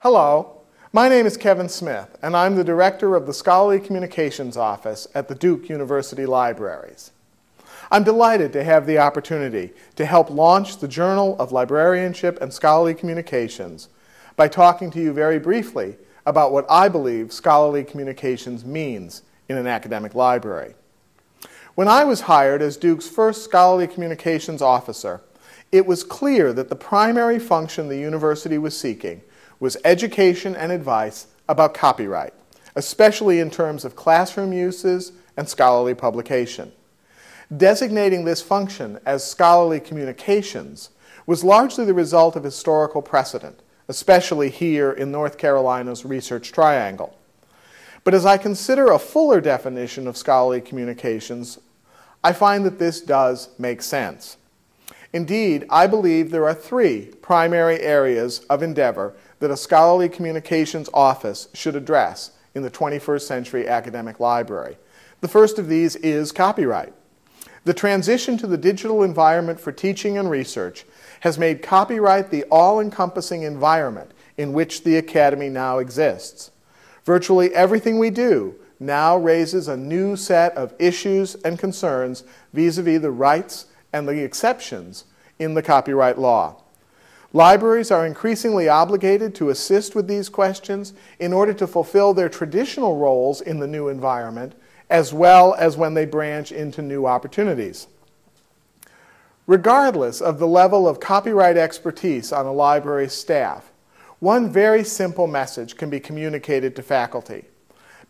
Hello, my name is Kevin Smith, and I'm the Director of the Scholarly Communications Office at the Duke University Libraries. I'm delighted to have the opportunity to help launch the Journal of Librarianship and Scholarly Communications by talking to you very briefly about what I believe scholarly communications means in an academic library. When I was hired as Duke's first Scholarly Communications Officer, it was clear that the primary function the university was seeking was education and advice about copyright, especially in terms of classroom uses and scholarly publication. Designating this function as scholarly communications was largely the result of historical precedent, especially here in North Carolina's Research Triangle. But as I consider a fuller definition of scholarly communications, I find that this does make sense. Indeed, I believe there are three primary areas of endeavor that a scholarly communications office should address in the 21st century academic library. The first of these is copyright. The transition to the digital environment for teaching and research has made copyright the all-encompassing environment in which the academy now exists. Virtually everything we do now raises a new set of issues and concerns vis-a-vis the rights and the exceptions in the copyright law. Libraries are increasingly obligated to assist with these questions in order to fulfill their traditional roles in the new environment, as well as when they branch into new opportunities. Regardless of the level of copyright expertise on a library's staff, one very simple message can be communicated to faculty.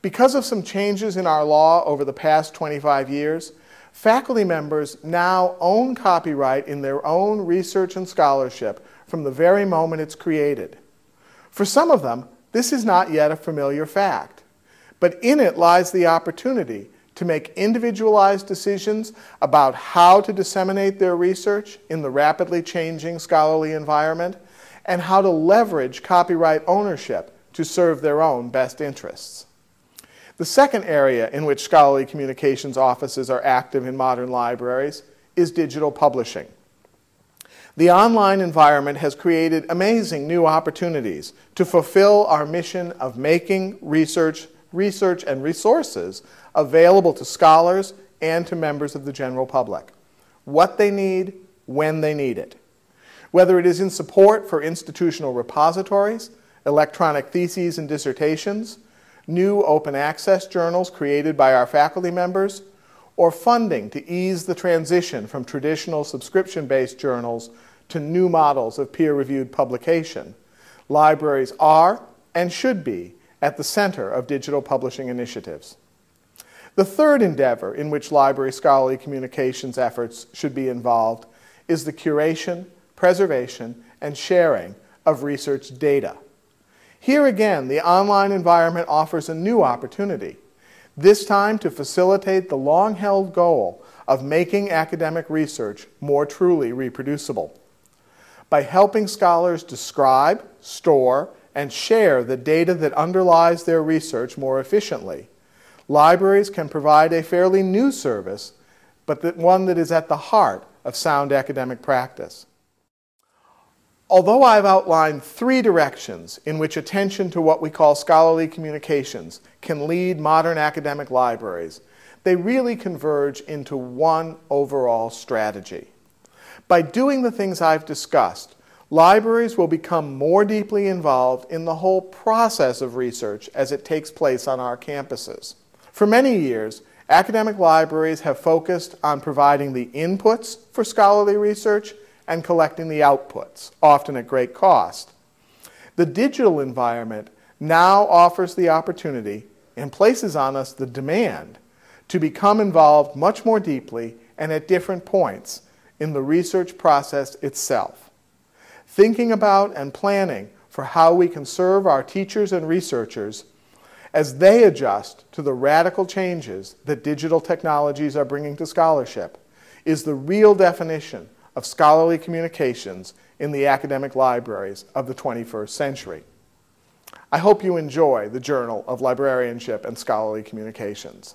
Because of some changes in our law over the past 25 years, faculty members now own copyright in their own research and scholarship from the very moment it's created. For some of them, this is not yet a familiar fact, but in it lies the opportunity to make individualized decisions about how to disseminate their research in the rapidly changing scholarly environment and how to leverage copyright ownership to serve their own best interests. The second area in which scholarly communications offices are active in modern libraries is digital publishing. The online environment has created amazing new opportunities to fulfill our mission of making research and resources available to scholars and to members of the general public. What they need, when they need it. Whether it is in support for institutional repositories, electronic theses and dissertations, new open access journals created by our faculty members, or funding to ease the transition from traditional subscription-based journals to new models of peer-reviewed publication, libraries are and should be at the center of digital publishing initiatives. The third endeavor in which library scholarly communications efforts should be involved is the curation, preservation, and sharing of research data. Here again, the online environment offers a new opportunity, this time to facilitate the long-held goal of making academic research more truly reproducible. By helping scholars describe, store, and share the data that underlies their research more efficiently, libraries can provide a fairly new service, but one that is at the heart of sound academic practice. Although I've outlined three directions in which attention to what we call scholarly communications can lead modern academic libraries, they really converge into one overall strategy. By doing the things I've discussed, libraries will become more deeply involved in the whole process of research as it takes place on our campuses. For many years, academic libraries have focused on providing the inputs for scholarly research and collecting the outputs, often at great cost. The digital environment now offers the opportunity and places on us the demand to become involved much more deeply and at different points in the research process itself. Thinking about and planning for how we can serve our teachers and researchers as they adjust to the radical changes that digital technologies are bringing to scholarship is the real definition of scholarly communications in the academic libraries of the 21st century. I hope you enjoy the Journal of Librarianship and Scholarly Communications.